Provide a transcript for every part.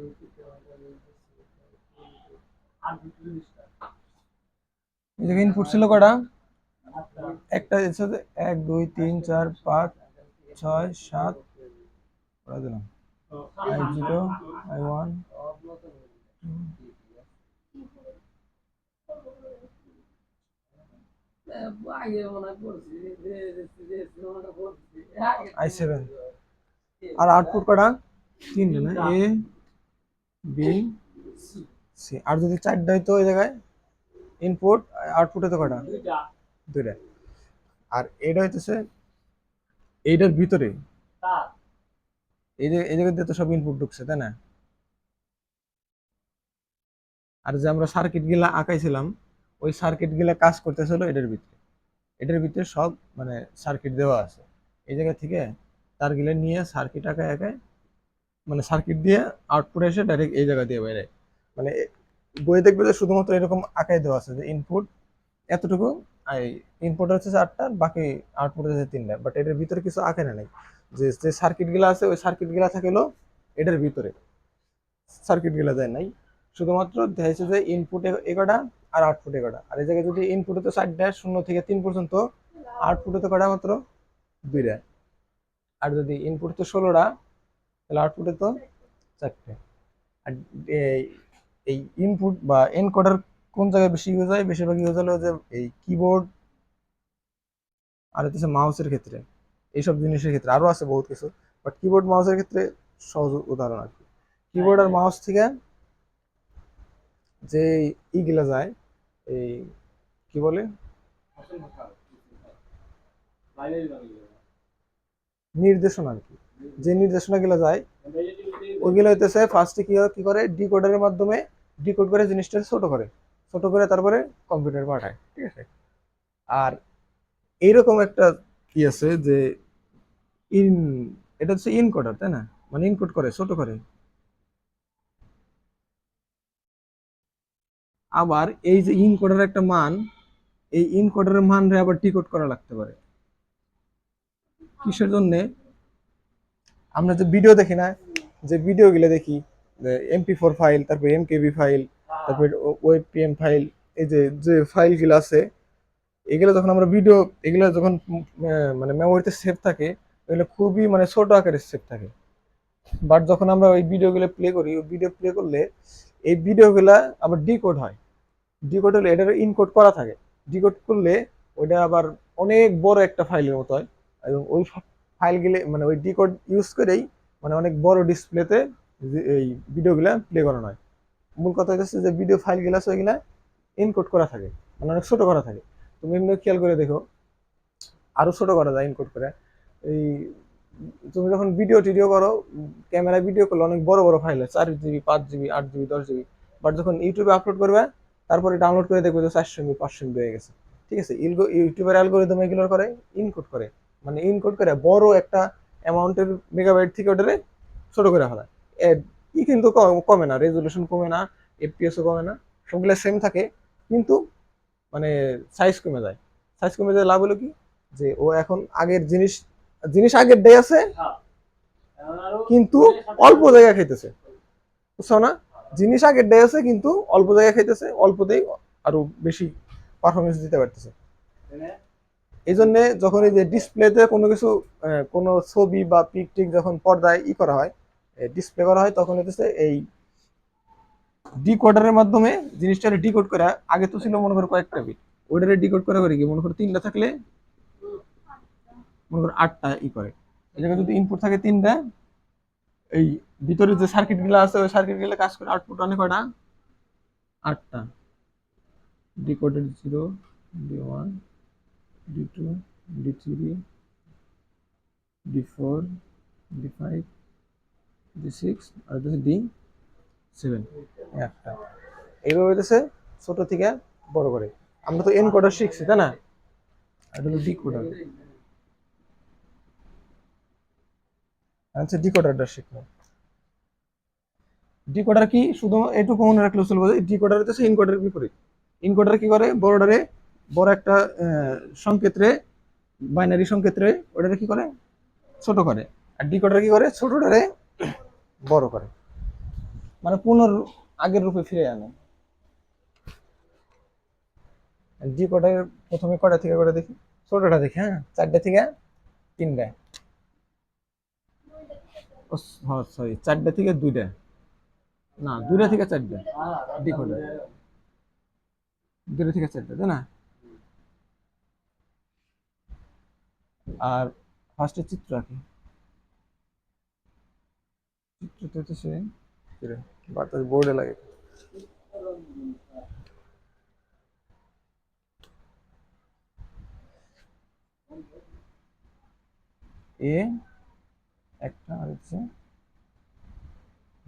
এই যে ইনপুট ছিল কটা, একটা হচ্ছে 1 2 3 4 5 6 7 করে দিলাম I0 I1 I7 আর আউটপুট কটা, তিনটে না, এ বি সি। আর যদি চারটা হইতো এই জায়গায় ইনপুট, আউটপুট হতো কটা, দুইটা। আর এটা হইতেছে এইটার ভিতরে, এই যে এই জায়গায় তো সব ইনপুট ঢুকছে, তাই না? আর যে আমরা সার্কিট গুলা আঁকাইছিলাম, ওই সার্কিট গুলা কাজ করতেছিল এটার ভিতরে। এটার ভিতরে সব মানে সার্কিট দেওয়া আছে। এই জায়গা থেকে তার গিলে নিয়ে সার্কিট আঁকায় আঁকায়, মানে সার্কিট দিয়ে আউটপুট এসে ডাইরেক্ট এই জায়গা দিয়ে বাইরে। মানে বইয়ে দেখবে যে শুধুমাত্র এরকম আঁকায় দেওয়া আছে যে ইনপুট এতটুকু, ইনপুট হচ্ছে 4টা, বাকি আউটপুট হচ্ছে 3টা। বাট এটার ভিতরে কিছু আঁকে না নাই, যে যে সার্কিট গুলা আছে ওই সার্কিট গুলা থাকলো এটার ভিতরে, সার্কিট গুলা যায় নাই। শুধুমাত্র দেখাইছে যে ইনপুট এগারোটা আর আউটপুট এগারোটা। আর এই জায়গায় যদি ইনপুটে তো 4টা, 0 থেকে 3 পর্যন্ত, আউটপুটে তো কটা মাত্র 2টা। আর যদি ইনপুট তো 16টা, তাহলে আউটপুটে তো 4টে। আর এই ইনপুট বা এনকোডার কোন জায়গায় বেশি ইউজ হয়, বেশিরভাগ ইউজ হলো যে এই কিবোর্ড আর হচ্ছে মাউসের ক্ষেত্রে, এইসব জিনিসের ক্ষেত্রে। আরো আছে বহুত কিছু, বাট কিবোর্ড মাউসের ক্ষেত্রে সহজ উদাহরণ আর কি। কিবোর্ড আর মাউস থেকে যে ইগুলা যায়, এই কি বলে, নির্দেশনা আর কি, যে নির্দেশনা গুলা যায় ওইগুলো হইতেছে ফার্স্টে কি করে, ডিকোডারের মাধ্যমে ডিকোড করে জিনিসটা ছোট করে, ছোট করে তারপরে কম্পিউটার পাঠায়, ঠিক আছে? আর এইরকম একটা কি আছে যে ইন, এটা হচ্ছে ইনকোডার, তাই না? মানে ইনকোড করে, ছোট করে। আবার এই যে ইনকোডার একটা মান, এই ইনকোডারের মান রে আবার ডিকোড করা লাগতে পারে। কিসের জন্য? আমরা যে ভিডিও দেখি না, যে ভিডিও গুলো দেখি, MP4 ফাইল, তারপর MKB ফাইল, তারপর ওয়েব পিএম ফাইল, এই যে যে ফাইল গুলো আছে, এগুলো যখন আমরা ভিডিও, এগুলো যখন মানে মেমোরিতে সেভ থাকে, এগুলো খুবই মানে ছোট আকারের সেভ থাকে। বাট যখন আমরা ওই ভিডিওগুলো প্লে করি, ওই ভিডিও প্লে করলে এই ভিডিওগুলা আবার ডিকোড হয়। ডিকোড হলে এটার ইনকোড করা থাকে, ডিকোড করলে ওইটা আবার অনেক বড় একটা ফাইলের মতো হয়। এবং ওই ফাইলগুলো মানে ওই ডিকোড ইউজ করেই মানে অনেক বড় ডিসপ্লেতে এই ভিডিওগুলা প্লে করানো হয়। মূল কথা হচ্ছে যে ভিডিও ফাইলগুলো আছে ওইগুলা এনকোড করা থাকে, মানে অনেক ছোট করা থাকে। তুমি এমনি খেয়াল করে দেখো, আরো ছোট করা যায় এনকোড করে। এই তুমি যখন ভিডিও টিডিও করো, ক্যামেরায় ভিডিও করলে অনেক বড় বড় ফাইল হয়, 4 GB 5 GB 8 GB 10 GB। But যখন ইউটিউবে আপলোড করবে, তারপরে ডাউনলোড করে দেখবে যে 400 MB 500 MB হয়ে গেছে। ঠিক আছে, ইউটিউবের অ্যালগোরিদম এগুলোর করে ইনকোড করে, মানে ইনকোড করে বড় একটা অ্যামাউন্টের মেগাবাইট থেকে ওটারে ছোট করে ফেলা। ই কিন্তু কমে না, রেজলিউশন কমে না, এফপিএসও কমে না, সবগুলো সেম থাকে। কিন্তু মানে সাইজ কমে যায়। সাইজ কমে যায় লাভ হলো কি, যে ও এখন আগের জিনিস, জিনিস আগের ডে আছে কিন্তু অল্প জায়গা খাইতেছে, বুঝছো না? জিনিস আগের ডে আছে কিন্তু অল্প জায়গা খাইতেছে, অল্পতেই আরো বেশি পারফরমেন্স দিতে পারতেছে। এই জন্য যখন এই যে ডিসপ্লেতে কোনো কিছু, কোনো ছবি বা পিক টিক যখন পর্দায় করা হয়, ডিসপ্লে করা হয়, তখন হচ্ছে এই ডিকোডারের মাধ্যমে জিনিসটা ডিকোড করা। আগে তো ছিল মনে করো কয়েকটা বিট, ওইটারে ডিকোড করা করে কি, মনে করো 3টা থাকলে মনে করো 8টা করে। এই জায়গায় যদি ইনপুট থাকে 3টা, এই ভিতরে যে সার্কিট গুলো আছে ওই সার্কিট গুলো কাজ করে আউটপুট অনেক কয়টা, 8টা। Decoded 0, D1, D2, D3, D4, D5, D6 আর D7, একটা। এইভাবে হইতেছে ছোট থেকে বড় করে। আমরা তো এনকোডার শিখছি, তাই না? এটা হলো ডিকোডার। আচ্ছা, ডিকোডারটা শিখবো। ডিকোডার কি, শুধু এটুকু মনে রাখলেও চলবে যে ডিকোডার হচ্ছে ইনকোডারের বিপরীত। ইনকোডার কি করে, বড়টারে, বড় একটা সংকেতরে, বাইনারি সংকেতরে ওটারে কি করে, ছোট করে। আর ডিকোডার কি করে, ছোটটারে বড় করে। মানে পুনর আগের রূপে ফিরে আনে। ডি কোডের প্রথমে কয়টা থেকে কয়টা দেখি, ছোটটা দেখি, হ্যাঁ 4টা থেকে 3টা, হ্যাঁ সরি 4টা থেকে 2টা, না 2টা থেকে 4টা ডি কোডের, 2টা থেকে 4টা তাই না? আর ফার্স্টে চিত্র আঁকি, চিত্রটা তো সে বাতাস বোর্ডে লাগে। এ একটা আর হচ্ছে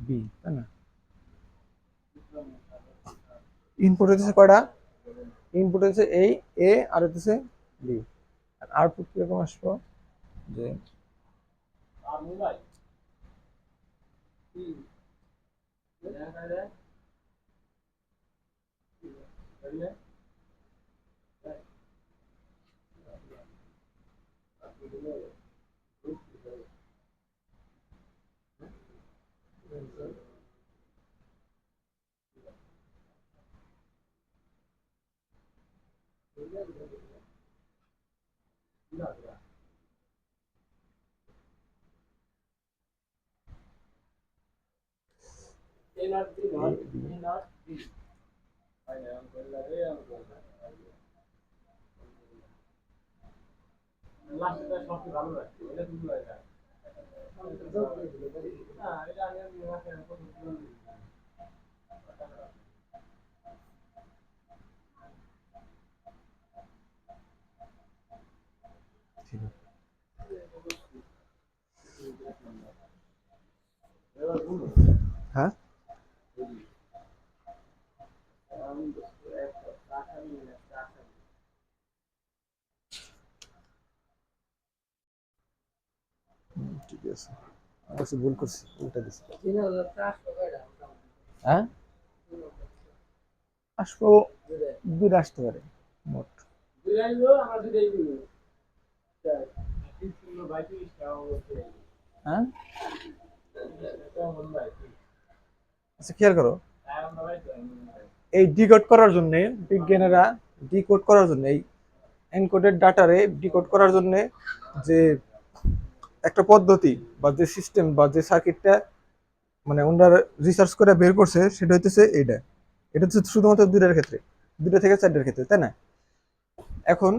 বি তাই না? ইনপুট হচ্ছে কয়টা, ইনপুট হচ্ছে এই এ আর হচ্ছে বি, আর আউটপুট কিরকম আসবো যে হ্যাঁ ঠিক আছে, অবশ্যই ভুল করছি, উল্টা দিছি। হ্যাঁ আসবো 2টা আসতে পারে মোট। হ্যাঁ আচ্ছা খেয়াল করো, এই ডিকোড করার জন্য বিজ্ঞানীরা ডিকোড করার জন্য এই এনকোডেড ডাটারে ডিকোড করার জন্য যে একটা পদ্ধতি বা যে সিস্টেম বা যে সার্কিটটা মানে ওনারা রিসার্চ করে বের করছে সেটা হইতেছে এইটা। এটা হচ্ছে শুধুমাত্র 2টার ক্ষেত্রে, 2টা থেকে 4টার ক্ষেত্রে তাই না? এখন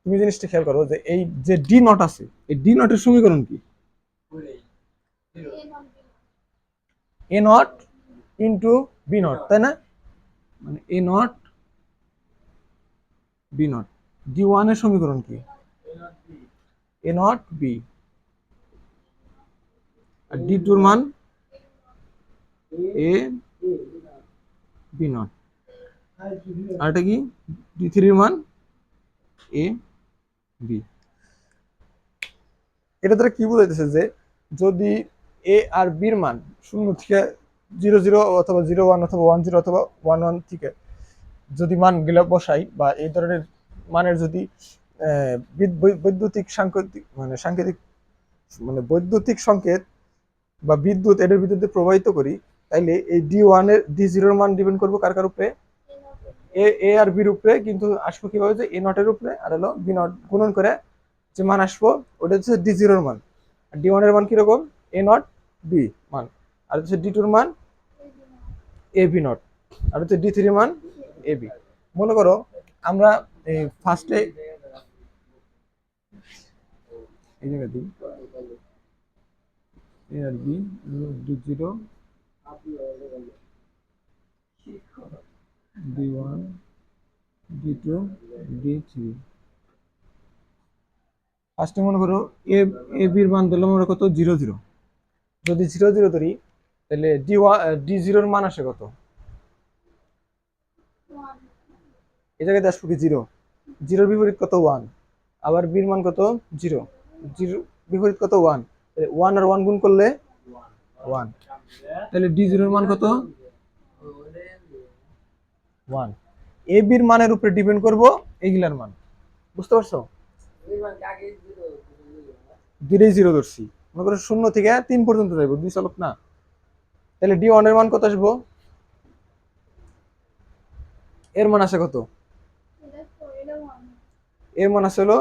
তুমি জিনিসটা খেয়াল করো যে এই যে ডি নট আছে, এই ডি নটের সমীকরণ কি? A not into B not তাই না? মানে এ নট বি নট, ডি ওয়ানের সমীকরণ কি? A not B, R D টুর মান এ বি নট, আর এটা কি ডি থ্রির মান এ বি। এটা দ্বারা কি বোঝাইতেছে যে যদি এ আর বির মান 0 থেকে 0 0 অথবা 0 1 অথবা 1 0 অথবা 1 1 থেকে যদি মানগুলো বসাই বা এই ধরনের মানের যদি বৈদ্যুতিক সাংকেতিক মানে সাংকেতিক মানে বৈদ্যুতিক সংকেত বা বিদ্যুৎ এটার ভিতরে প্রবাহিত করি, তাইলে এই ডি ওয়ানের ডি জিরোর মান ডিপেন্ড করবো কার কার উপরে? এ আর বির উপরে, কিন্তু আসবো কিভাবে যে এ নটের উপরে আর হলো বি নট গুণন করে যে মান আসবো ওটা হচ্ছে ডি জিরোর মান। আর ডি ওয়ানের মান কিরকম? এ নট বি মান, আর হচ্ছে ডি টুর মান এ বি নট, আর হচ্ছে ডি থ্রির মান এ বি। মনে করো আমরা এই ফার্স্টে এই জায়গা দিই এ আর B D zero D one D two D three. ফার্স্টে মনে করো এ এ বির মান দিলাম আমরা কত 0 0, যদি 0 0 ধরি তাহলে ডি ওয়ান ডি জিরোর মান আসে কত? এই জায়গায় আসবো কি 0, জিরোর বিপরীত কত 1, আবার বির মান কত 0, জিরো বিপরীত কত 1, 1 আর 1 গুণ করলে 1, তাহলে ডি জিরোর মান কত 1। এ বির মানের উপরে ডিপেন্ড করব এইগুলার মান, বুঝতে পারছো? দুইটাই 0 ধরছি, মনে করো 0 থেকে 3 পর্যন্ত যাইব, 2 চলক না, তাহলে D1 এর মান কত আসবো? এর মান আসে কত? এর মান আসে হলো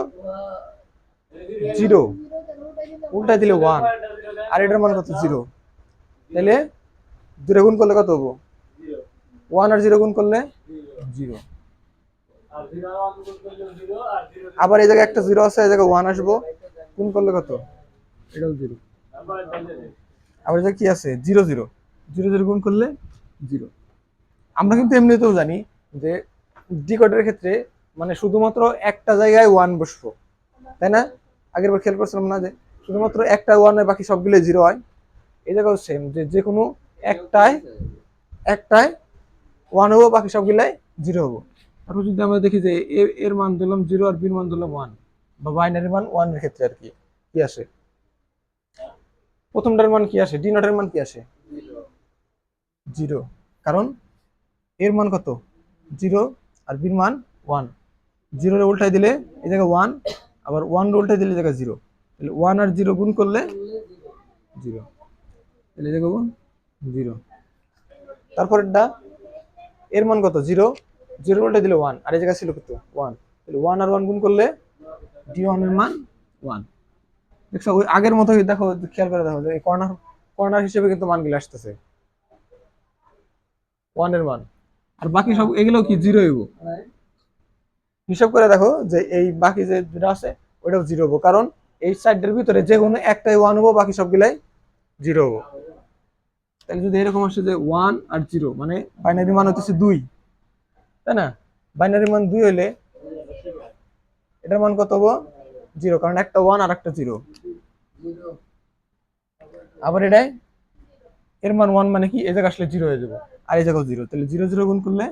0, উল্টাই দিলে 1, আর এটার মান কত? 0। তাহলে 2 গুণ করলে কত হবো? 1 আর 0 গুণ করলে 0। আবার এই জায়গায় একটা 0 আছে, এই জায়গায় 1 আসবো, গুণ করলে কত? এটাও 0। আবার এটা কি আছে? 0 0, 0 0 গুণ করলে 0। আমরা কিন্তু এমনিতেও জানি যে ডিকোডের ক্ষেত্রে মানে শুধুমাত্র একটা জায়গায় 1 বসবো, তাই না? আগের বার খেয়াল করছিলাম না যে শুধুমাত্র একটা 1 এর বাকি সবগুলো 0 হয়। এই জায়গাও সেম, যে যে কোনো একটায় একটায় 1 হবো, বাকি সবগুলাই 0 হবো। তারপর যদি আমরা দেখি যে এর মান দিলাম 0 আর বির মান দিলাম 1, বা বাইনারি মান 1 এর ক্ষেত্রে আর কি কি আসে? প্রথমটার মান কি আসে? ডি নটের মান কি আসে? 0। কারণ এর মান কত? 0 আর বির মান 1। 0 এর উল্টাই দিলে এই জায়গায় 1, আবার 1 এর উল্টাই দিলে এই জায়গায় 0। তাহলে 1 আর 0 গুণ করলে 0, তাহলে এই জায়গায় 0। তারপরেরটা এর মান কত? 0, 0 উল্টাই দিলে 1, আর এই জায়গায় ছিল কত? 1। তাহলে 1 আর 1 গুণ করলে D1 এর মান 1। দেখছো ওই আগের মতোই, দেখো খেয়াল করে দেখো যে এই কর্নার কর্নার হিসেবে কিন্তু মানগুলো আসতেছে 1 এর মান, আর বাকি সব এগুলো কি 0 হইব। হিসাব করে দেখো যে এই বাকি যে যেটা আছে ওটাও 0 হবো, কারণ এই সাইডের ভিতরে যে কোনো একটাই 1 হবো, বাকি সবগুলাই 0 হবো। তাহলে যদি এরকম আসে যে 1 আর 0, মানে বাইনারি মান হচ্ছে 2, তাই না? বাইনারি মান 2 হইলে এটার মান কত হবো? 0, কারণ একটা 1 আর একটা 0। আবার এটাই এর মান 1, মানে কি এই জায়গায় আসলে 0 হয়ে যাবে, আর এই জায়গাও 0, তাহলে 0 0 গুণ করলে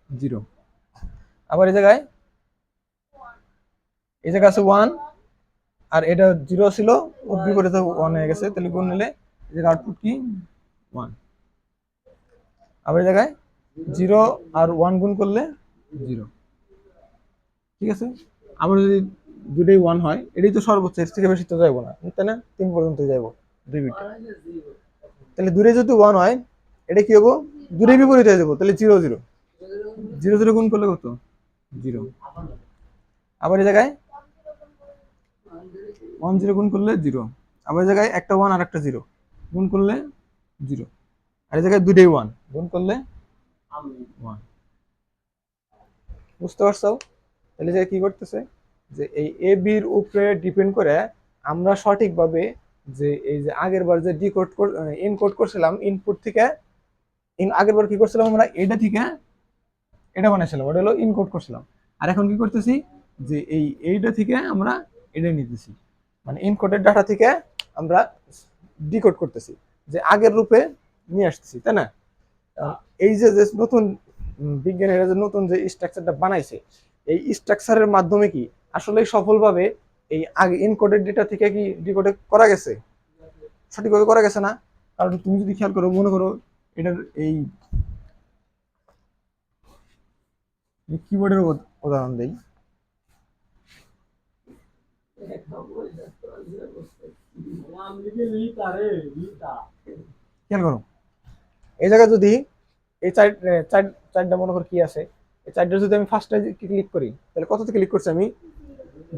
0। আবার এই জায়গায় আছে 1, আর এটা 0 ছিল, ও বিপরীতে 1 হয়ে গেছে, তাহলে গুণ নিলে এই জায়গায় আউটপুট কি? 1। আবার এই জায়গায় 0 আর 1 গুণ করলে 0। ঠিক আছে? আবার যদি দুটোই 1 হয়, এটাই তো সর্বোচ্চ, এর থেকে বেশি তো যাইবো না, তাই না? 3 পর্যন্ত যাইবো 2 বিট। তাহলে দূরে যদি 1 হয়, এটা কি হবো? দূরে বিপরীত হয়ে যাবো, তাহলে 0 0, 0 0 গুণ করলে কত? 0। আবার এই জায়গায় 1 0 গুণ করলে 0। আবার এই জায়গায় একটা 1 আর একটা 0 গুণ করলে 0, আর এই জায়গায় দুটোই 1 গুণ করলে 1। বুঝতে পারছো? তাহলে যে কি করতেছে যে এই এ বির উপরে ডিপেন্ড করে আমরা সঠিকভাবে যে এই যে আগের বার যে ডিকোড এনকোড করছিলাম ইনপুট থেকে, আগের বার কি করছিলাম আমরা? এটা থেকে এটা বানাইছিলাম, ওটা হলো ইনকোড করছিলাম। আর এখন কি করতেছি যে এইটা থেকে আমরা এটা নিতেছি, মানে ইনকোডের ডাটা থেকে আমরা ডিকোড করতেছি, যে আগের রূপে নিয়ে আসতেছি, তাই না? এই যে যে নতুন বিজ্ঞানীরা যে নতুন যে স্ট্রাকচারটা বানাইছে, এই স্ট্রাকচারের মাধ্যমে কি আসলে সফলভাবে এই আগে এনকোডেড ডেটা থেকে কি ডিকোড করা গেছে? সঠিকভাবে করা গেছে না? কারণ তুমি যদি খেয়াল করো, মনে করো এটার এই কিবোর্ডের উদাহরণ দেই। খেয়াল করো এই জায়গায় যদি এই চারটা মনে করো কি আছে, এই চারটা যদি আমি ফার্স্টে ক্লিক করি, তাহলে কততে ক্লিক করছি আমি?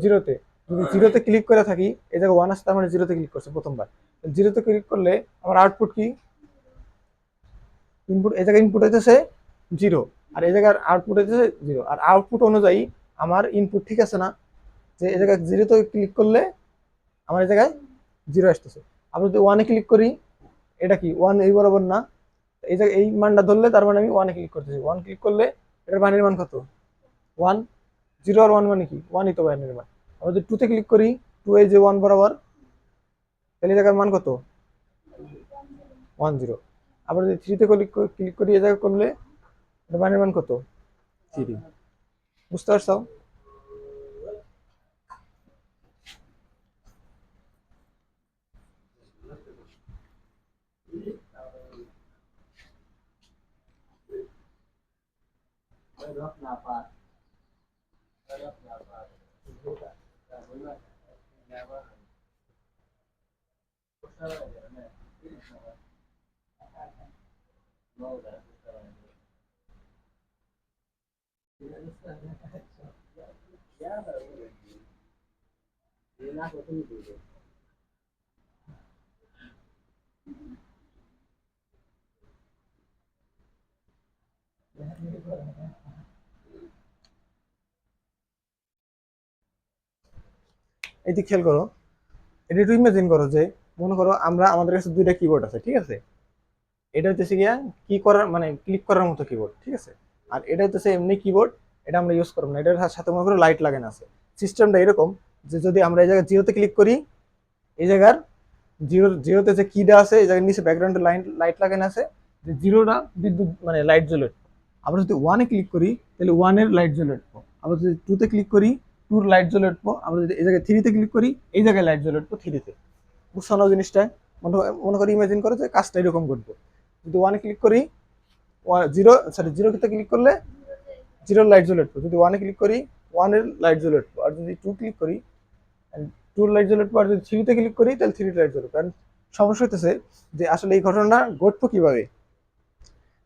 0-তে। যদি 0-তে ক্লিক করে থাকি, এই জায়গায় 1 আছে, তার মানে 0-তে ক্লিক করছে প্রথমবার। 0-তে ক্লিক করলে আমার আউটপুট কি? ইনপুট, এই জায়গায় ইনপুট হইতেছে 0, আর এই জায়গার আউটপুট হইতেছে 0, আর আউটপুট অনুযায়ী আমার ইনপুট ঠিক আছে না? যে এই জায়গায় 0-তে ক্লিক করলে আমার এই জায়গায় 0 আসতেছে। আবার যদি 1-এ ক্লিক করি, এটা কি 1 এই বরাবর না? এই জায়গায় এই মানটা ধরলে তার মানে আমি 1-এ ক্লিক করতেছি। 1 ক্লিক করলে এটার বাইনারি মান কত? 1। 0 আর 1 মানে কি? 1-ই তো বাইনারি মান। আবার যদি 2-তে ক্লিক করি, 2 এই যে 1 বরাবর, তাহলে এই জায়গার মান কত? 1 0। আবার যদি 3-তে ক্লিক করি, এই জায়গায় করলে এটার বাইনারি মান কত? 3। বুঝতে পারছো? এটি খেয়াল করো, এটা একটু ইমাজিন করো যে মনে করো আমরা আমাদের কাছে দুইটা কিবোর্ড আছে, ঠিক আছে? এটা হচ্ছে গিয়া কি করার মানে ক্লিক করার মতো কিবোর্ড, ঠিক আছে? আর এটা হচ্ছে এমনি কিবোর্ড, এটা আমরা ইউজ করবো না, এটার সাথে মনে করো লাইট লাগানো আছে। সিস্টেমটা এরকম যে যদি আমরা এই জায়গায় জিরোতে ক্লিক করি, এই জায়গার জিরোতে যে কিটা আছে এই জায়গার নিচে ব্যাকগ্রাউন্ডে লাইট লাগানো আছে, যে জিরোটা বিদ্যুৎ মানে লাইট জ্বলে উঠবো। আমরা যদি ওয়ানে ক্লিক করি তাহলে ওয়ানের লাইট জ্বলে উঠবো। আমরা যদি টুতে ক্লিক করি টুর লাইট জ্বলে উঠবো। আমরা যদি এই জায়গায় থ্রিতে ক্লিক করি এই জায়গায় লাইট জ্বলে উঠবো থ্রিতে। বুঝছো না জিনিসটা? মনে করি ইমাজিন করো যে কাজটা এরকম করবো। যদি ওয়ানে ক্লিক করি জিরোতে ক্লিক করলে জিরোর লাইট জ্বলে উঠবো। যদি ওয়ানে ক্লিক করি ওয়ানের লাইট জ্বলে উঠবো। আর যদি টু ক্লিক করি টুর লাইট জ্বলে উঠবো। আর যদি থ্রিতে ক্লিক করি তাহলে থ্রির লাইট জ্বলে উঠবো। কারণ সমস্যা হইতেছে যে আসলে এই ঘটনাটা ঘটবো কিভাবে,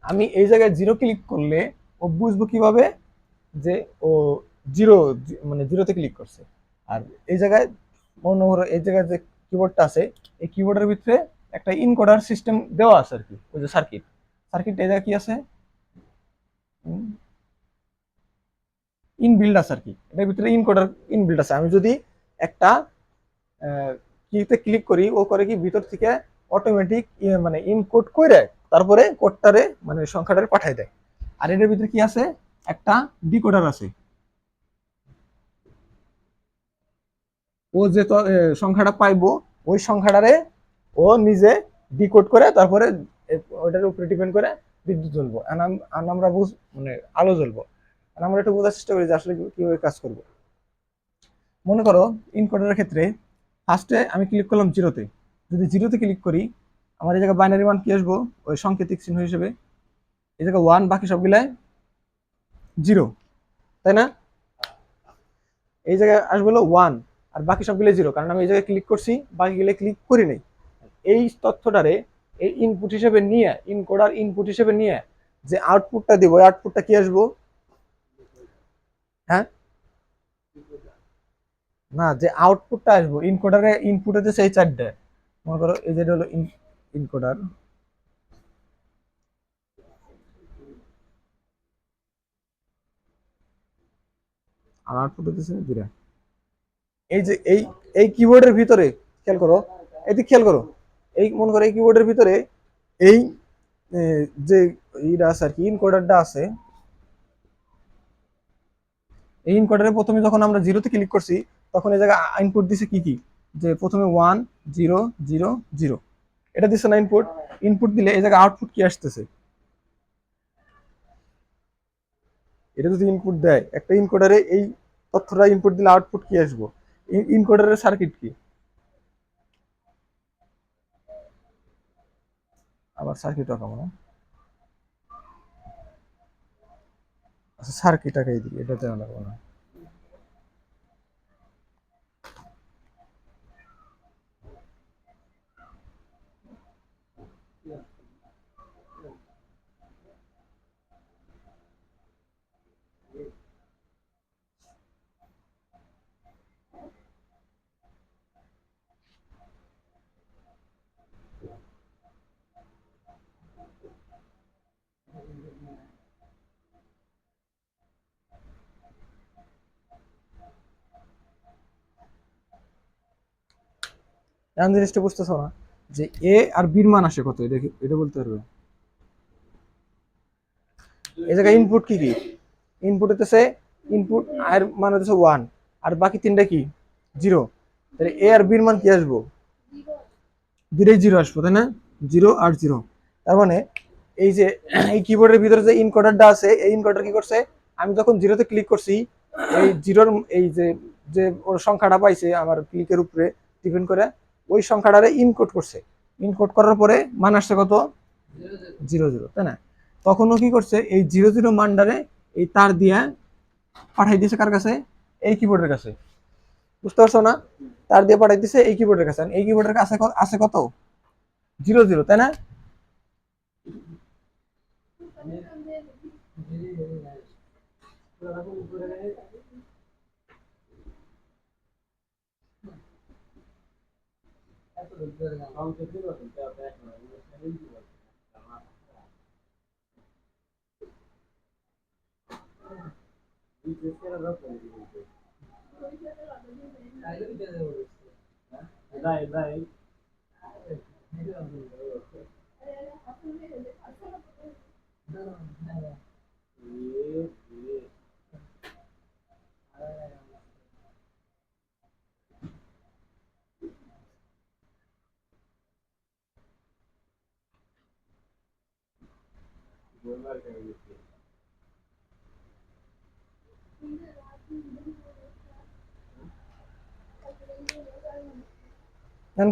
আমি এই জায়গায় জিরো ক্লিক করলে ও বুঝবো কিভাবে যে ও জিরো মানে জিরোতে ক্লিক করছে। আর এই জায়গায় মনে করো এই জায়গায় যে কিবোর্ডটা আছে এই কিবোর্ডের ভিতরে একটা ইনকোডার সিস্টেম দেওয়া আছে আর কি, ওই যে সার্কিট এই জায়গায় কি আছে ইনবিল্ড আছে আর কি, এটার ভিতরে ইনকোডার ইনবিল্ড আছে। আমি যদি একটা কিতে ক্লিক করি ও করে কি ভিতর থেকে অটোমেটিক মানে ইনকোড করে তারপরে কোডটারে মানে সংখ্যাটারে পাঠায় দেয়। আর এটার ভিতরে কি আছে একটা ডিকোডার আছে, ও যে সংখ্যাটা পাইবো ওই সংখ্যাটারে ও নিজে ডিকোড করে তারপরে ওইটার উপরে ডিপেন্ড করে বিদ্যুৎ জ্বলবো। আমরা মানে আলো জ্বলবো। আমরা একটু বোঝার চেষ্টা করি যে আসলে কিভাবে কাজ করব। মনে করো ইনকোডারের ক্ষেত্রে ফার্স্টে আমি ক্লিক করলাম জিরোতে। যদি জিরোতে ক্লিক করি আমার এই জায়গায় বাইনারি মান কি আসবো ওই সাংকেতিক চিহ্ন হিসেবে, এই জায়গায় ওয়ান, বাকি সবগুলাই জিরো, তাই না? এই জায়গায় আসবে হলো ওয়ান আর বাকি সবগুলো জিরো, কারণ আমি এই জায়গায় ক্লিক করছি বাকিগুলো ক্লিক করি নাই। এই তথ্যটারে এই ইনপুট হিসেবে নিয়ে ইনকোডার ইনপুট হিসেবে নিয়ে যে আউটপুটটা দিব ওই আউটপুটটা কি আসবো, হ্যাঁ না যে আউটপুটটা আসবো ইনকোডারে ইনপুট হচ্ছে সেই চারটে। মনে করো এই যেটা হলো ইনকোডার, আর আউটপুট হচ্ছে দুটা। এই যে এই কিবোর্ডের ভিতরে খেয়াল করো, এদিকে খেয়াল করো, এই মনে করো এই কিবোর্ডের ভিতরে এই যে ইটা আছে আর কি ইনকোডারটা আছে। এই ইনকোডারে প্রথমে যখন আমরা জিরোতে ক্লিক করছি তখন এই জায়গায় ইনপুট দিছে কি কি, যে প্রথমে 1 0 0 0 এটা দিছে না ইনপুট। ইনপুট দিলে এই জায়গায় আউটপুট কি আসতেছে, এটা যদি ইনপুট দেয় একটা ইনকোডারে এই তথ্যটা ইনপুট দিলে আউটপুট কি আসবো, ইনকোডারের সার্কিট কি, আবার সার্কিট আঁকাবো না, আচ্ছা সার্কিট আঁকাই দিই, এটাতে আঁকাবো না। এমন জিনিসটা বুঝতেছো না যে এ আর বির মান আসে কত, এটা এটা বলতে পারবে? এই জায়গায় ইনপুট কি কি, ইনপুট হতেছে ইনপুট আর মান হতেছে ওয়ান আর বাকি তিনটা কি জিরো। তাহলে এ আর বির মান কি আসবো, দুটোই জিরো আসবো, তাই না? জিরো আর জিরো। তার মানে এই যে এই কিবোর্ডের ভিতরে যে ইনকোডারটা আছে এই ইনকোডার কি করছে, আমি যখন জিরোতে ক্লিক করছি এই জিরোর এই যে যে ওর সংখ্যাটা পাইছে আমার ক্লিকের উপরে ডিপেন্ড করে ওই সংখ্যাটারে ইনকোড করছে। ইনকোড করার পরে মান আসছে কত, জিরো জিরো, তাই না? তখনও কি করছে এই জিরো জিরো মানটারে এই তার দিয়ে পাঠাই দিয়েছে কার কাছে, এই কিবোর্ডের কাছে। বুঝতে পারছো না? তার দিয়ে পাঠাই দিছে এই কিবোর্ডের কাছে। এই কিবোর্ডের কাছে আছে কত, জিরো জিরো, তাই না? এখন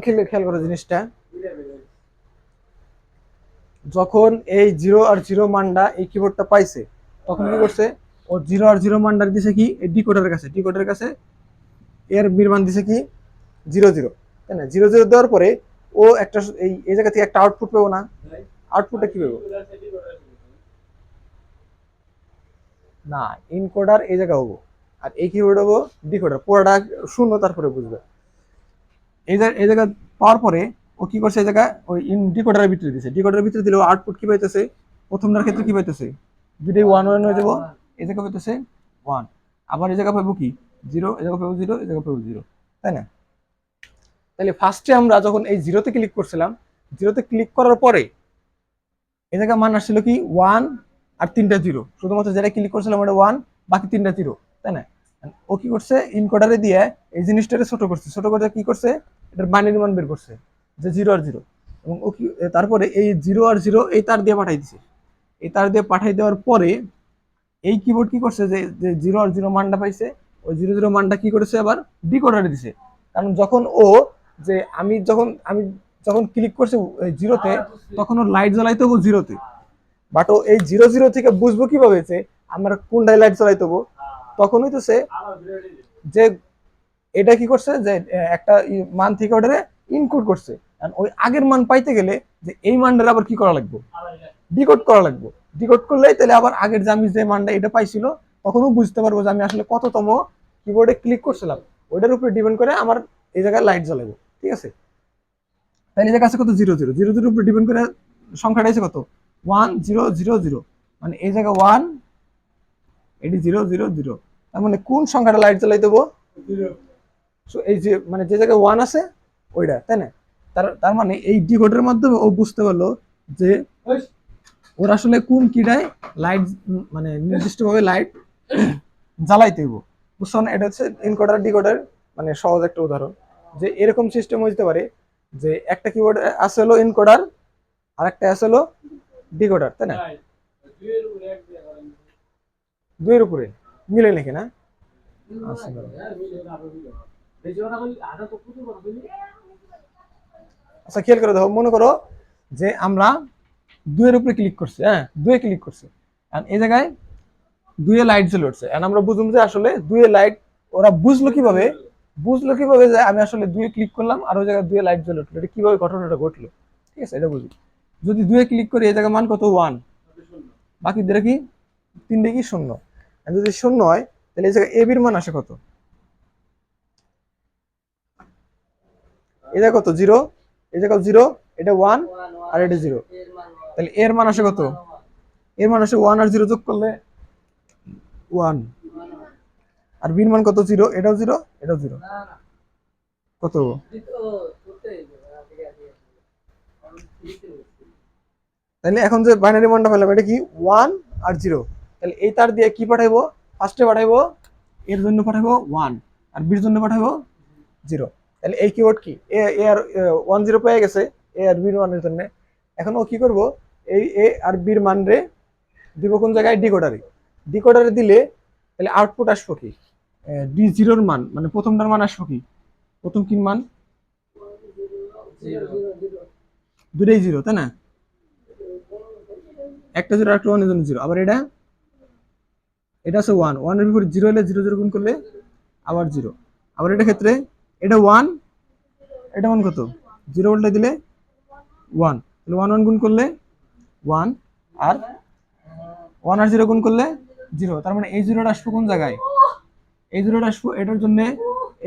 খেয়াল করো জিনিসটা, যখন এই 0 আর 0 মানটা এই কিবোর্ডটা পাইছে তখন কি করছে, ও 0 আর 0 মানটা দিছে কি এই ডিকোডারের কাছে এর বির মান দিছে কি 0 0, তাই না? 0 0 দেওয়ার পরে ও একটা এই জায়গা থেকে একটা আউটপুট পাবো না, আউটপুটটা কি পাবো না, ইনকোডার এই জায়গা হবো আর এই কিবোর্ড হবো ডিকোডার, পুরোটা শূন্য তারপরে বুঝবে। এই জায়গা পাওয়ার পরে ও কি করছে, এই জায়গা ওই ডিকোডারের ভিতরে দিছে, ডিকোডারের ভিতরে দিলে আউটপুট কি পাইতেছে, প্রথমটার ক্ষেত্রে কি পাইতেছে দুইটাই 1 1 হয়ে যাবো, এই জায়গা পাইতেছে 1, আবার এই জায়গা পাবো কি 0, এই জায়গা পাবো 0, এই জায়গা পাবো 0, তাই না? তাহলে ফার্স্টে আমরা যখন এই 0 তে ক্লিক করছিলাম, 0 তে ক্লিক করার পরে এই জায়গা মান আসছিল কি 1 আর 3টা 0, শুধুমাত্র যেটা ক্লিক করছিলাম ওটা 1, বাকি 3টা 0, তাই না? ও কি করছে, ইনকোডারে দিয়ে এই জিনিসটাকে ছোট করছে, ছোট করে কি করছে এটার বাইনারি মান বের করছে যে 0 আর 0, এবং ও কি তারপরে এই 0 আর 0 এই তার দিয়ে পাঠাই দিছে, এই তার দিয়ে পাঠাই দেওয়ার পরে এই কিবোর্ড কি করছে যে 0 আর 0 মানটা পাইছে, ওই 0 0 মানটা কি করেছে আবার ডিকোডারে দিছে, কারণ যখন ও যে আমি যখন ক্লিক করছে 0 তে তখন ওর লাইট জ্বলাইতে হবো 0 তে, বাট ও এই 0 0 থেকে বুঝবো কিভাবে যে আমরা কোনটায় লাইট জ্বলাইতে হবো, তখন হইতেছে যে এটা কি করছে যে একটা মান থেকে ওটারে ইনকোড করছে, ওই আগের মান পাইতে গেলে যে এই মানটার আবার কি করা লাগবে, ডিকোড করা লাগবে, ডিকোড করলেই তাহলে আবার আগের যে আমি যে মানটা এটা পাইছিল তখনও বুঝতে পারবো যে আমি আসলে কততম কিবোর্ডে ক্লিক করছিলাম, ওইটার উপরে ডিপেন্ড করে আমার এই জায়গায় লাইট জ্বলাবো, ঠিক আছে? তাহলে এই জায়গায় আছে কত 0 0, 0 0 উপরে ডিপেন্ড করে সংখ্যাটা আছে কত 1 0 0 0, মানে এই জায়গায় 1 এটি 0 0 0, তার মানে কোন সংখ্যাটা লাইট জ্বালাই দেবো, এই যে মানে যে জায়গায় 1 আছে ওইটা, তাই না? তার মানে এই ডিকোডের মাধ্যমে ও বুঝতে পারলো যে ওর আসলে কোন কিটায় লাইট মানে নির্দিষ্টভাবে লাইট জ্বালাইতে হইব, বুঝছো না? এটা হচ্ছে ইনকোডার ডিকোডার মানে সহজ একটা উদাহরণ, যে এরকম সিস্টেম হইতে পারে যে একটা কিবোর্ড আছে হলো ইনকোডার আর একটা আছে হলো ডিকোডার, তাই না? দুইয়ের উপরে মিলে নাকি না? আচ্ছা খেয়াল করে দেখো, মনে করো যে আমরা 2 এর উপরে ক্লিক করছি, হ্যাঁ 2 এ ক্লিক করছি, আর এই জায়গায় 2 এ লাইট জ্বলে উঠছে, আর আমরা বুঝলাম যে আসলে 2 এ লাইট, ওরা বুঝলো কিভাবে যে আমি আসলে 2 এ ক্লিক করলাম আর ওই জায়গায় 2 এ লাইট জ্বলে উঠলো, এটা কিভাবে ঘটনাটা ঘটলো, ঠিক আছে? এটা বুঝি যদি 2 এ ক্লিক করি এই জায়গায় মান কত 1, বাকি দুটো কি 3টে কি 0, আর যদি 0 হয় তাহলে এই জায়গায় এ বির মান আসে কত, এই জায়গা কত 0, এই জায়গা 0, এটা 1 আর এটা 0, তাহলে এর মান আসে কত, এর মান আসে 1 আর 0 যোগ করলে 1, আর বির মান কত 0, এটাও 0 এটাও 0, কত, তাহলে এখন যে বাইনারি মানটা পেলাম এটা কি 1 আর 0, তাহলে এই তার দিয়ে কি পাঠাইবো, ফার্স্টে পাঠাইবো এর জন্য পাঠাইবো 1 আর বির জন্য পাঠাইবো 0, তাহলে এই কিওয়ার্ড কি এ আর 1 0 পেয়ে গেছে এ আর বির মানের জন্য, এখন ও কি করব এই এ আর বির মান রে দিব কোন জায়গায় ডিকোডারে দিলে তাহলে আউটপুট আসবো কি ডি 0 এর মান, মানে প্রথমটার মান আসবো কি, প্রথম কি মান দুটাই 0, তাই না? একটা 0 আর একটা 1 এর জন্য 0, আবার এটা আছে 1 1 এর বিপরীত 0 হলে 0 0 গুণ করলে আবার 0, আবার এটা ক্ষেত্রে এটা 1, এটা মান কত 0 উল্টে দিলে 1, তাহলে 1 1 গুণ করলে 1 আর 1 আর 0 গুণ করলে 0, তার মানে এই জিরোটা আসবে কোন জায়গায়, এই জিরোটা আসবে এটার জন্য,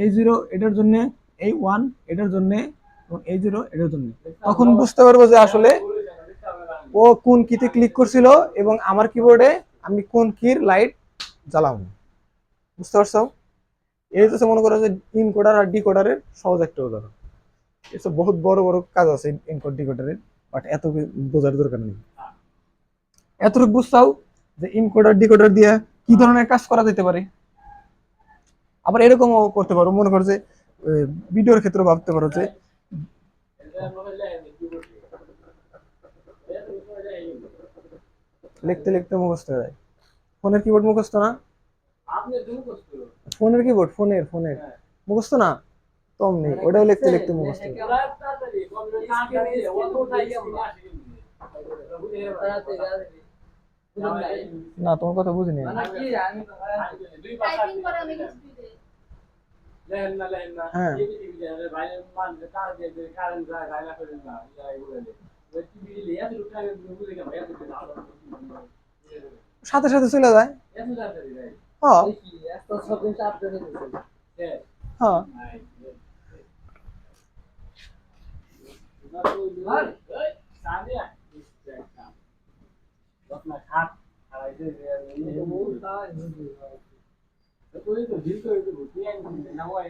এই 0 এটার জন্য, এই 1 এটার জন্য, এবং এই 0 এটার জন্য। তখন বুঝতে পারবো যে আসলে ও কোন কিতে ক্লিক করছিল এবং আমার কিবোর্ডে আমি কোন কির লাইট জ্বালাবো। বুঝতে পারছো? এই তো মনে করো যে ইনকোডার আর ডিকোডারের সহজ একটা উদাহরণ। এটা বহুত বড় বড় কাজ আছে ইনকোড ডিকোডারের, বাট এত বোঝার দরকার নেই। এতটুকু বুঝছাও যে ইনকোডার ডিকোডার দিয়ে কি ধরনের কাজ করা যেতে পারে। আবার এরকমও করতে পারো, মনে করো যে ভিডিওর ক্ষেত্রে ভাবতে পারো যে লিখতে লিখতে মুখস্থ হয়ে যায়। ফোনের কিবোর্ড মুখস্থ না, ফোনের কিবোর্ড ফোনের ফোনের মুখস্থ না, তো নেই, ওটাও লিখতে লিখতে মুখস্থ। না তোমার কথা বুঝিনি। হ্যাঁ সাথে সাথে চলে যায়। হ্যাঁ হ্যাঁ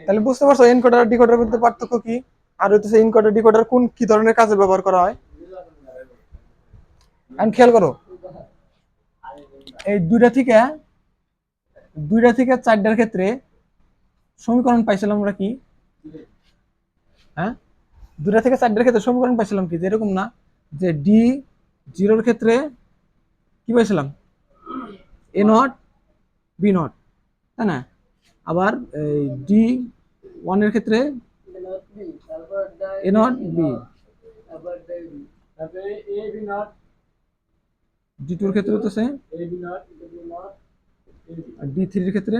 তাহলে বুঝতে পারছো এনকোডার আর ডিকোডারের মধ্যে পার্থক্য কি, আর হচ্ছে এনকোডার ডিকোডার কোন কি ধরনের কাজে ব্যবহার করা হয়। এখন খেয়াল করো, এই দুইটা থেকে 4টার ক্ষেত্রে সমীকরণ পাইছিলাম আমরা কি, হ্যাঁ 2টা থেকে 4টার ক্ষেত্রে সমীকরণ পাইছিলাম কি, যেরকম না যে ডি 0-র ক্ষেত্রে কি পাইছিলাম, এ নট বি নট, তাই না? আবার ডি 1-এর ক্ষেত্রে এ নট বি, ডি 2-র ক্ষেত্রে হচ্ছে আর ডি 3-এর ক্ষেত্রে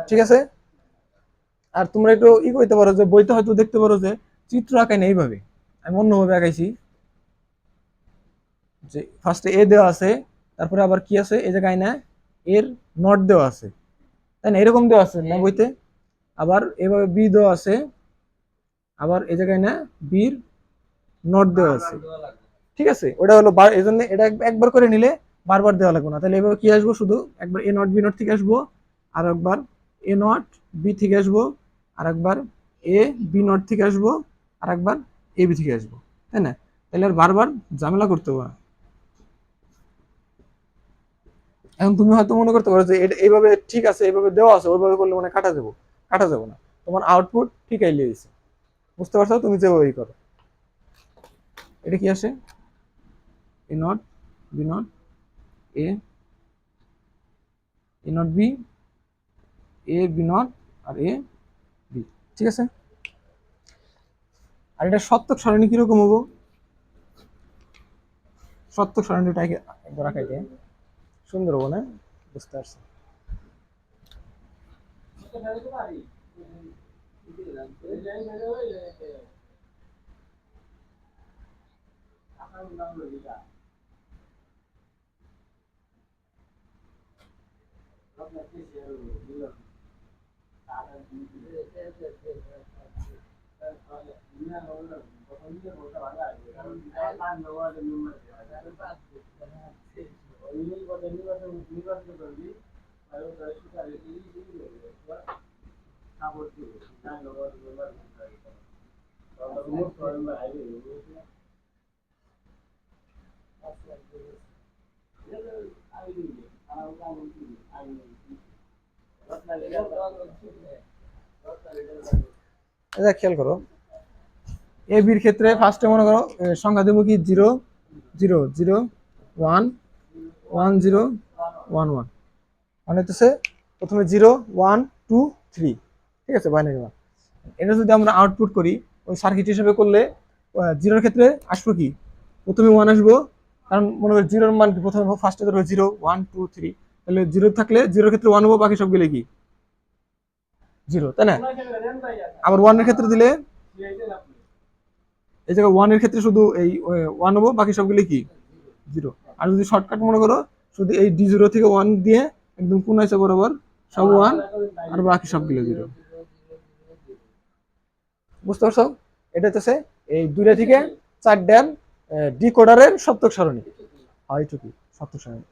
ঠিক আছে। আর তোমরা একটু কইতে পারো যে বইতে হয়তো দেখতে পারো যে চিত্র আঁকাই না এইভাবে, আমি অন্যভাবে আঁকাইছি, যে ফার্স্টে এ দেওয়া আছে, তারপরে আবার কি আছে এই জায়গায় না এর নট দেওয়া আছে, তাই না? এরকম দেওয়া আছে না বইতে। আবার এভাবে বি দেওয়া আছে, আবার এই জায়গায় না বির নট দেওয়া আছে, ঠিক আছে। ওটা হলো এই জন্য এটা একবার করে নিলে বারবার দেওয়া লাগবে না। তাহলে এভাবে কি আসবো, শুধু একবার এ নট বি নট থেকে আসবো, আর একবার এ নট বি থেকে আসবো, আর একবার এ বি নট থেকে আসবো, আর একবার এ বি থেকে আসবো, তাই না? তাহলে আর বারবার ঝামেলা করতে হবে না। এখন তুমি হয়তো মনে করতে পারো যে এটা এইভাবে ঠিক আছে, এইভাবে দেওয়া আছে, ওইভাবে করলে মানে কাটা যাবো না, তোমার আউটপুট ঠিক আইলে দিয়েছে। বুঝতে পারছো? তুমি যেভাবেই করো। এটা কি আসে, A not B not A not B, A B not আর এ বি, ঠিক আছে। আর এটা সত্যক সারণী কিরকম হবো, সত্যক সারণীটা একবার আঁকাই দিয়ে সুন্দর হবো না, বুঝতে পারছি। এটা খেয়াল করো, এ বির ক্ষেত্রে ফার্স্টে মনে করো সংখ্যা দেবো কি 0 0 0 1 1 0 1 1, মানে হচ্ছে প্রথমে 0 1 2 3, ঠিক আছে, বাইনারি মান। এটা যদি আমরা আউটপুট করি ওই সার্কিট হিসেবে করলে 0-র ক্ষেত্রে আসবো কি, প্রথমে 1 আসবো, কারণ মনে করি 0-র মান কি প্রথমে ফার্স্টে ধরবো 0 1 2 3, তাহলে 0 থাকলে 0-র ক্ষেত্রে 1 হবো, বাকি সব গেলে কি 0, তাই না? আবার 1-এর ক্ষেত্রে দিলে এই জায়গায় ওয়ানের ক্ষেত্রে শুধু এই ওয়ান হবো, বাকি সবগুলি কি জিরো। আর যদি শর্টকাট মনে করো, শুধু এই ডি জিরো থেকে ওয়ান দিয়ে একদম কোন আছে বরাবর সব ওয়ান, আর বাকি সবগুলো জিরো। বুঝতে পারছো? এটা হচ্ছে এই 2টা থেকে 4টার ডিকোডারের সপ্তক সারণী। হয় এইটুকু সপ্তক সারণী,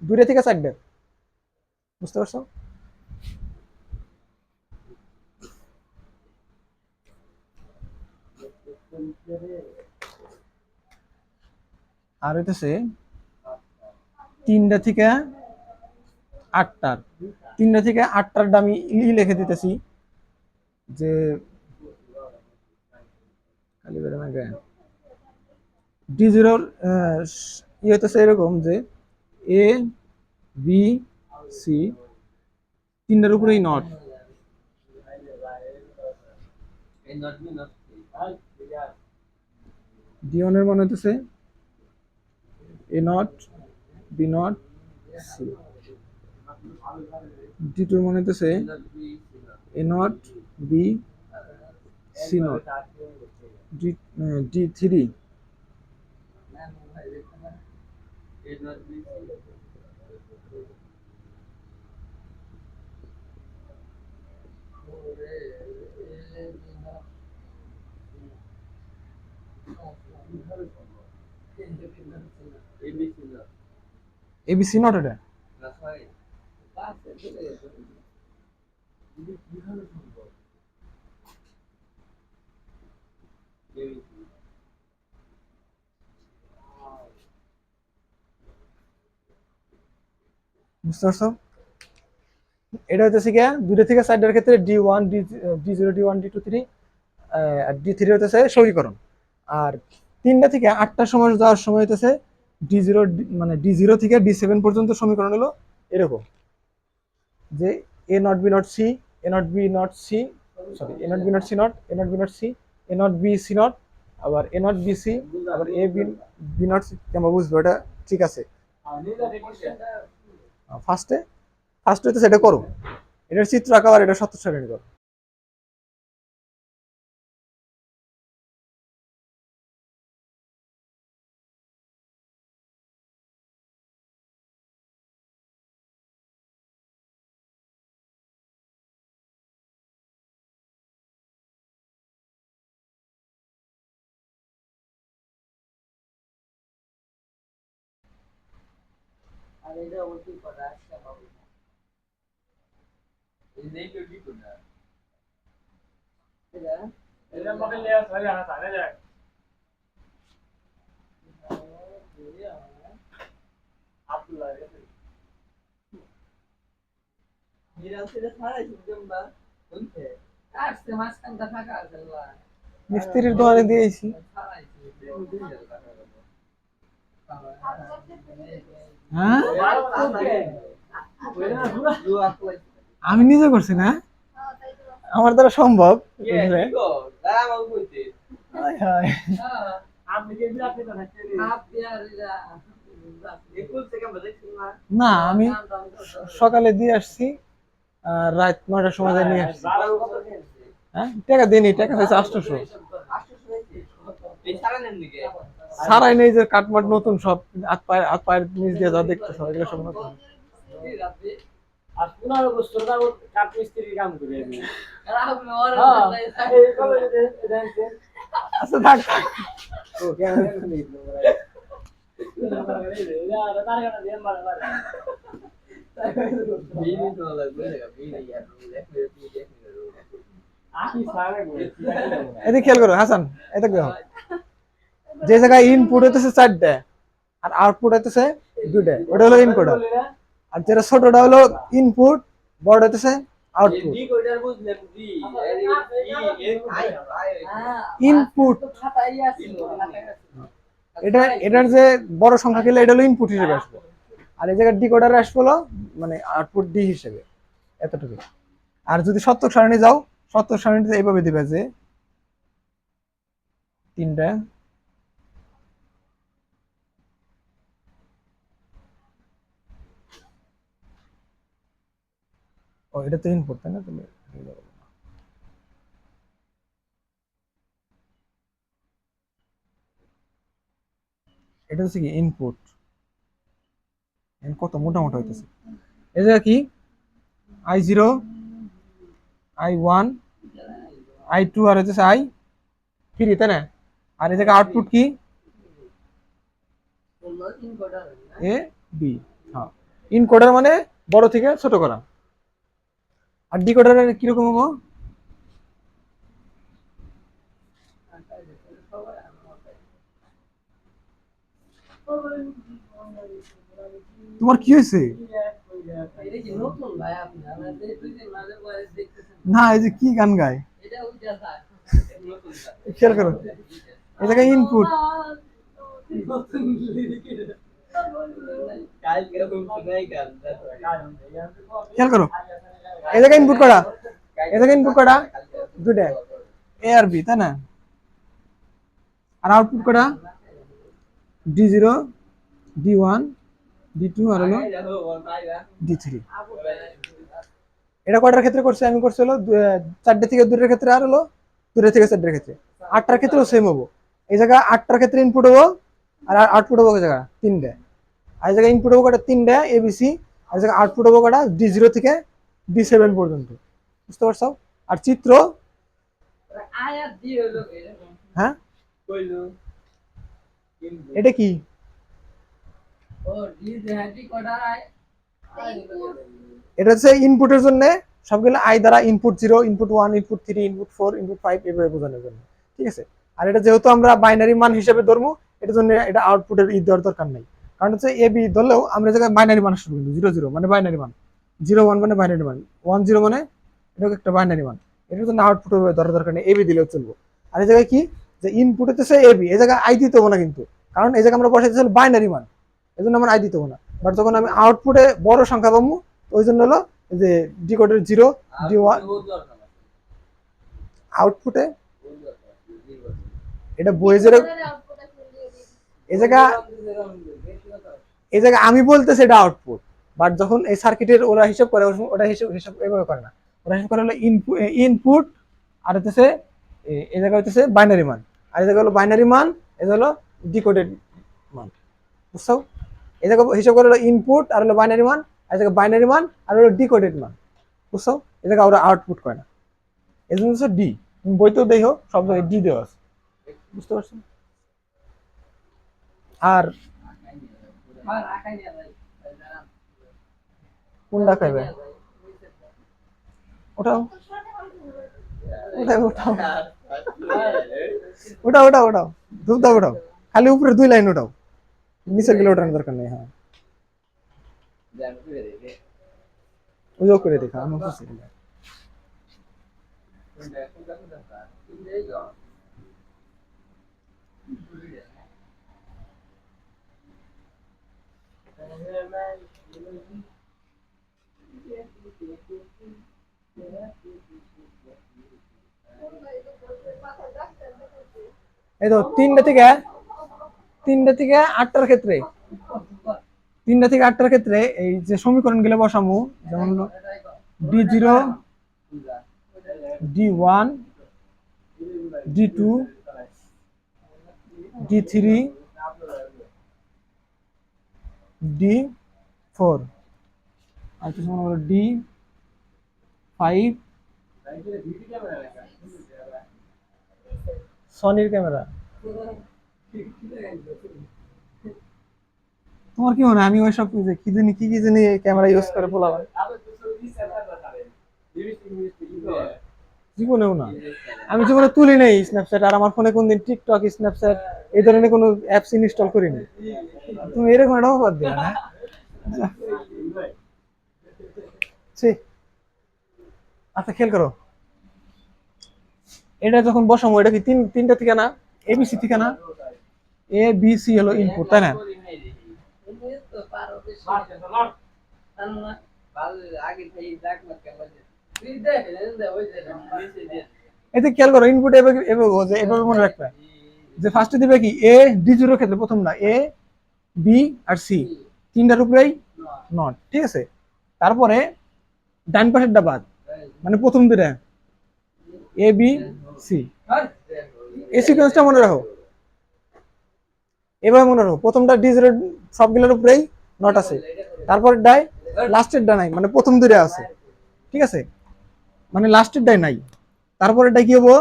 2টা থেকে 4টার। বুঝতে পারছো? আর হইতেছে 3টা থেকে 8টার, 3টা থেকে 8টার আমি লিখে দিতেছি যে খালি বেরো না গায়ে ডি জিরোর ই হইতেছে এরকম যে এ বি সি 3টার উপরেই নট। ডি ওয়ান এর মানে হইতেছে A not B not C. D two মানে হইতেছে A not B C not. D three ABC not. এটা বুঝতে পারছো? এটা হচ্ছে কি 2টা থেকে 4টার ক্ষেত্রে D one D zero D one D two three, আর ডি থ্রি হতেছে সমীকরণ। আর 3টা থেকে 8টার সময় যাওয়ার সময় হইতেছে ডি জিরো, মানে ডি জিরো থেকে ডি সেভেন পর্যন্ত সমীকরণ হলো এরকম যে A not B not C, A not B not C, sorry A not B not C not, A not B not C, A not B C not, আবার A not B C, আবার A B B not C. কেমন বুঝবো এটা? ঠিক আছে, ফার্স্টে হইতেছে সেটা করো, এটার চিত্র আঁকা আর এটা সত্য সারণী করো। মিস্ত্রির দোকানে দিয়েছি। হ্যাঁ আমি নিজে করছি না, আমার দ্বারা সম্ভব। না আমি সকালে দিয়ে আসছি, আর রাত 9টার সময় নিয়ে আসছি। হ্যাঁ টাকা দিইনি, টাকা হয়েছে 800। সারাই নেই, যে কাঠমাট নতুন সব, হাত পায়ের নিচ দিয়ে যা দেখতেছ এগুলো সব নতুন। আর 15 বছর যাবত কাঠ মিস্ত্রির কাম করে আমি। আচ্ছা থাক থাক। ও ক্যামেরা নেই এদিকে খেয়াল করো হাসান, এটা দেখো যে জায়গায় ইনপুট হইতেছে 4টা আর আউটপুট হইতেছে 2টা, ওটা হলো ইনপুট। আর যেটা ছোটটা হলো ইনপুট, বড় হইতেছে আউটপুট। ইনপুট এটা, এটার যে বড় সংখ্যা খেলে এটা হলো ইনপুট হিসেবে আসবে, আর এই জায়গায় ডিকোডারে আসবে হলো মানে আউটপুট ডি হিসেবে, এতটুকু। আর যদি সত্যক সারণী যাও, সত্যক সারণীতে এইভাবে দিবে যে 3টা, ও এটা তো ইনপুট তাই না, তুমি এটা হচ্ছে কি ইনপুট, কত মোটা মোটা হইতেছে। এই জায়গা কি I0, I1, I2 আর হচ্ছে I3, তাই না? আর এই জায়গা আউটপুট কি এ বি। হ্যাঁ, ইনকোডার মানে বড় থেকে ছোট করা। আর ডিকোডারের কিরকম হবো? তোমার কি হয়েছে? না, এই যে কি গান গায় খেয়াল করো, এই জায়গায় ইনপুট, খেয়াল করো, এই জায়গায় ইনপুট করা, এই জায়গায় ইনপুট করা দুইটা এ আর বি, তাই না? আর আউটপুট করা D0, D1, D2 আর হলো D3। এটা কয়টার ক্ষেত্রে করছে? আমি করছি হলো 4টে থেকে 2টার ক্ষেত্রে, আর হলো 2টা থেকে 4টার ক্ষেত্রে। 8টার ক্ষেত্রেও সেম হবো। এই জায়গা 8টার ক্ষেত্রে ইনপুট হবো আর আউটপুট হবো জায়গা 3টে। আর এই জায়গায় ইনপুট হবো কটা 3টে ABC, আর জায়গায় আউটপুট হবো কটা D0 থেকে D7 পর্যন্ত। বুঝতে পারছো? আর চিত্র, হ্যাঁ এটা কি? এটা হচ্ছে ইনপুটের জন্য সবগুলো আই দ্বারা input 0, input 1, input 3, input 4, input 5 এভাবে বোঝানোর জন্য, ঠিক আছে? আর এটা যেহেতু আমরা বাইনারি মান হিসেবে ধরবো, এটার জন্য এটা আউটপুটের দেওয়ার দরকার নেই। কারণ হচ্ছে এ বি ধরলেও আমরা জায়গায় বাইনারি মান শুরু করি, 0 0 মানে বাইনারি মান, 0 1 মানে বাইনারি মান, 1 0 মানে এটা একটা বাইনারি মান। এটার জন্য আউটপুট ধরার দরকার নেই, এ বি দিলেও চলবো। আর এই জায়গায় কি যে ইনপুট হচ্ছে এ বি, এই জায়গায় আই দিতে হবো না কিন্তু, কারণ এই জায়গায় আমরা বসাইতে বাইনারি মান, এই জন্য আমরা আই দিতে হবো না। বাট যখন আমি আউটপুটে বড় সংখ্যা পাবো, ওই জন্য হলো যে ডিকোডের 0 D1 আউটপুটে এটা বয়েজের এই জায়গা, এই জায়গা আমি বলতেছি এটা আউটপুট, বাট যখন এই সার্কিটের ওরা হিসাব করে, ওটা হিসাব এভাবে করে না। ওরা হিসাব করে হলো ইনপুট আর হচ্ছে এই জায়গা হচ্ছে বাইনারি মান, আর এই জায়গা হলো বাইনারি মান, এই হলো ডিকোডেড মান। বুঝছো? এই জায়গা হিসাব করে হলো ইনপুট আর হলো বাইনারি মান, আর জায়গা বাইনারি মান আর হলো ডিকোডেড মান। বুঝছো? এই জায়গা ওরা আউটপুট করে না, এই জন্য হচ্ছে ডি। বইতেও দেখো সব জায়গায় ডি দেওয়া আছে। বুঝতে পারছো? আর কোনটা খাইবে? ওটাও ওটাও ওটাও ওটাও ওটাও ওটাও ধূপটা ওটাও, খালি উপরে 2 লাইন ওটাও, নিচের গুলো ওঠানোর দরকার নেই। হ্যাঁ, ওইও করে দেখা আমি বুঝছি। এই তো 3টা থেকে 8টার ক্ষেত্রে, 3টা থেকে 8টার ক্ষেত্রে এই যে সমীকরণ গুলো বসামু, যেমন হলো D0, D1, D2, D3, D4 আর কিছু মনে হলো D5, সনির ক্যামেরা। তোমার কি মনে হয় আমি ওইসব কি জানি কি জানি ক্যামেরা ইউজ করে বলাবার? জীবনেও না, আমি জীবনে তুলি নাই স্ন্যাপচ্যাট, আর আমার ফোনে কোনদিন টিকটক, স্ন্যাপচ্যাট এই ধরনের কোনো অ্যাপস ইনস্টল করিনি। তুমি এরকম একটা অফার দিলা না? আচ্ছা খেয়াল করো, এটা যখন বসাবো এটা কি 3টা থেকে না, এবিসি থেকে না? এ বি সি হলো ইনপুট, তাই না? এতে খেয়াল করো, ইনপুট এভাবে এভাবে মনে রাখবে যে ফার্স্টে দিবে কি এ D0 ক্ষেত্রে প্রথম না এ বি আর সি, 3টার উপরেই নট, ঠিক আছে? তারপরে ডান পাশেরটা বাদ, মানে প্রথম দুটা এ বি সি। এই সিকোয়েন্সটা মনে রাখো, এভাবে মনে রাখো, প্রথমটা D0 সবগুলোর উপরেই নট আছে, তারপরে ডাই লাস্টের ডা নাই, মানে প্রথম দুইটা আছে, ঠিক আছে, মানে লাস্টের ডাই নাই, তারপরে ডাই কি হবো,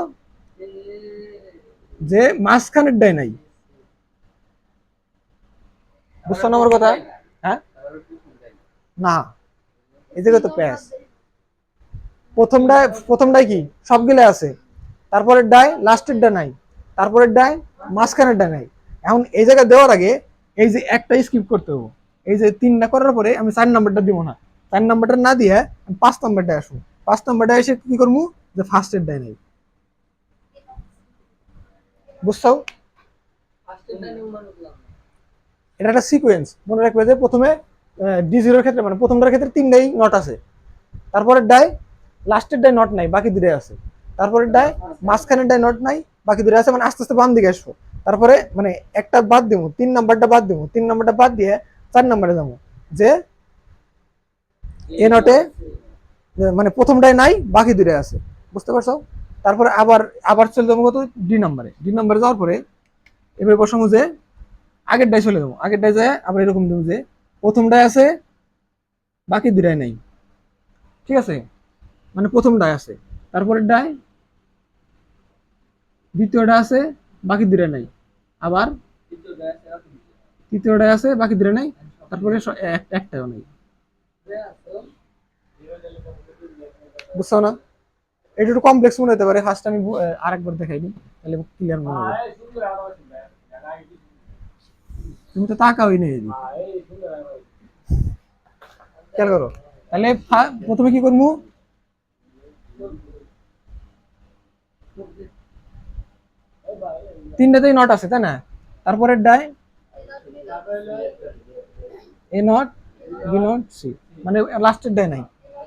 যে মাঝখানের ডাই নাই। বুঝছো না আমার কথা? হ্যাঁ, না, এই জায়গায় তো প্যাস, প্রথমটাই কি সবগুলো আছে, তারপরে ডাই লাস্টের ডা নাই, তারপরে ডাই মাঝখানের ডা নাই। এখন এই জায়গায় দেওয়ার আগে এই যে একটা স্কিপ করতে হবে, এই যে 3টা করার পরে আমি 4 নাম্বারটা দিব না, 4 নাম্বারটা না দিয়ে আমি 5 নাম্বারটা আসবো, 5 নাম্বারটা এসে কি করবো, যে ফার্স্টের ডাই নাই। বুঝছো? এটা একটা সিকোয়েন্স, মনে রাখবে যে প্রথমে D0 ক্ষেত্রে, মানে প্রথমটার ক্ষেত্রে 3টাই নট আছে, তারপরে ডাই লাস্টের ডাই নট নাই, বাকি দুটোই আছে, তারপরে ডাই মাঝখানের ডাই নট নাই, বাকি দুটো আছে, মানে আস্তে আস্তে বাম দিকে আসবো, তারপরে মানে একটা বাদ দিব, 3 নাম্বারটা বাদ দিব, 3 নাম্বারটা বাদ দিয়ে 4 নাম্বারে যাবো, যে এ নটে মানে প্রথমটাই নাই, বাকি দুটোই আছে। বুঝতে পারছো? তারপরে আবার আবার চলে যাবো কত, ডি নাম্বারে যাওয়ার পরে এবার বসাবো যে আগের ডাই চলে যাবো, আগের ডাই যায় আবার এরকম দেবো যে প্রথমটাই আছে, বাকি দুটাই নাই, ঠিক আছে, মানে প্রথম ডাই আছে, তারপরে ডাই দ্বিতীয়টা আছে, বাকি দুটা নাই, আবার তৃতীয়টায় আছে, বাকি দুটা নাই, তারপরে একটাও নেই। বুঝছো না? এটা একটু কমপ্লেক্স মনে হতে পারে, ফার্স্ট আমি আরেকবার দেখাই দিই, তাহলে ক্লিয়ার মনে হবে। তুমি তো তাকাওই নেই, খেয়াল করো, তাহলে প্রথমে কি করবো, তিনটাতেই নট আছে তাই না, তারপরে die A not B not C, মানে লাস্টের ডাই নাই,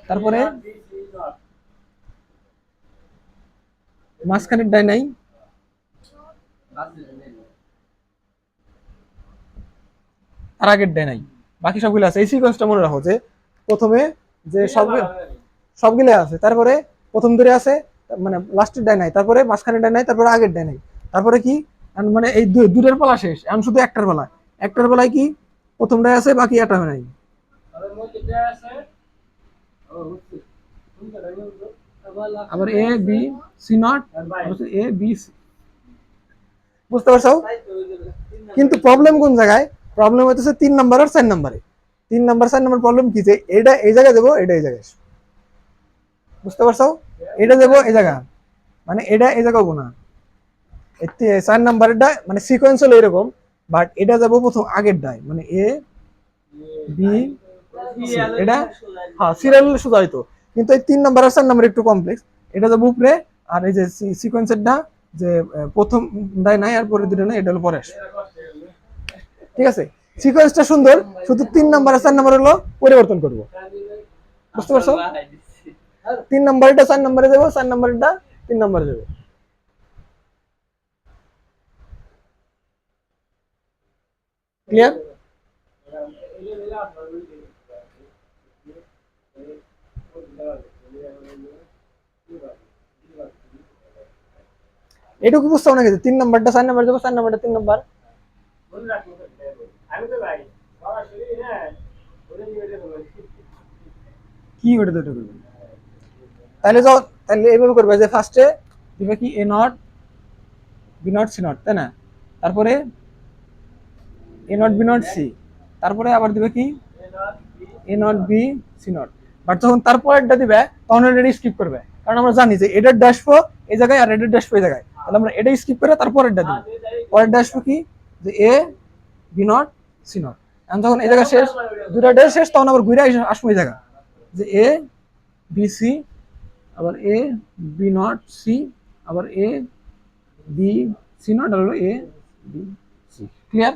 তারপরে মাঝখানের ডাই নাই, আর আগের ডাই নাই, বাকি সবগুলো আছে। এই সিকোয়েন্সটা মনে রাখো যে প্রথমে যে সবগুলো আছে, তারপরে প্রথম ধরে আছে, মানে লাস্টের ডাই নাই, তারপরে মাঝখানের ডাই নাই, তারপরে আগের ডাই নাই, তারপরে কি, মানে এই দুটোর পালা শেষ, এখন শুধু একটার পালা, একটার বেলায় কি প্রথম ডাই আছে, বাকি একটা নাই। আবার A B C not, A B C. বুঝতে পারছো? কিন্তু প্রবলেম কোন জায়গায়, প্রবলেম হচ্ছে 3 নাম্বার আর 4 নাম্বারে, 3 নাম্বার 4 নাম্বার প্রবলেম কি, যে এটা এই জায়গায় দেবো, এটা এই জায়গায়। বুঝতে পারছো? এটা দেবো এই জায়গা, মানে এটা এই জায়গা হবো না, 4 নাম্বারেরটা মানে সিকোয়েন্স হলো এরকম, বাট এটা যাবো প্রথম আগের ডাই, মানে এ বি সি, এটা হ্যাঁ সিরিয়াল সোজা হইতো, কিন্তু এই 3 নাম্বার আর 4 নাম্বার একটু কমপ্লেক্স, এটা যাবো উপরে, আর এই যে সিকোয়েন্সেরটা যে প্রথম ডাই নাই আর পরে দুটো নাই, এটা হলো পরে আসে। ঠিক আছে, সিকোয়েন্সটা সুন্দর, শুধু 3 নাম্বার আর 4 নাম্বার হলো পরিবর্তন করবো। বুঝতে পারছো? 3 নাম্বারটা 4 নাম্বারে যাবো, 4 নাম্বারটা 3 নাম্বারে যাবো। ক্লিয়ার? এটুকু বুঝতে নাকি, 3 নাম্বারটা 4 নাম্বার যাবো, 4 নাম্বারটা 3 নাম্বার। কি ওটা দুটো করবে, তাহলে যাও, তাহলে এইভাবে করবে যে ফার্স্টে দিবে কি A not B not C not, তাই না, তারপরে A not B not C, তারপরে আবার দিবে কি A not B C not. But যখন তারপরেরটা দিবে তখন এটা স্কিপ করবে, কারণ আমরা জানি যে এটার ড্যাশপো এই জায়গায় আর এটার ড্যাশপো এই জায়গায়, তাহলে আমরা এটা স্কিপ করে তারপরেরটা দিই, পরের ড্যাশপো কি, যে এ বি নট সি নট। এখন যখন এই জায়গা শেষ, দুটা ড্যাশ শেষ, তখন আবার ঘুরে আসবো এই জায়গা, যে এ বি সি, আবার এ বি নট সি, আবার এ বি সি নট, আর হলো এ বি সি। ক্লিয়ার?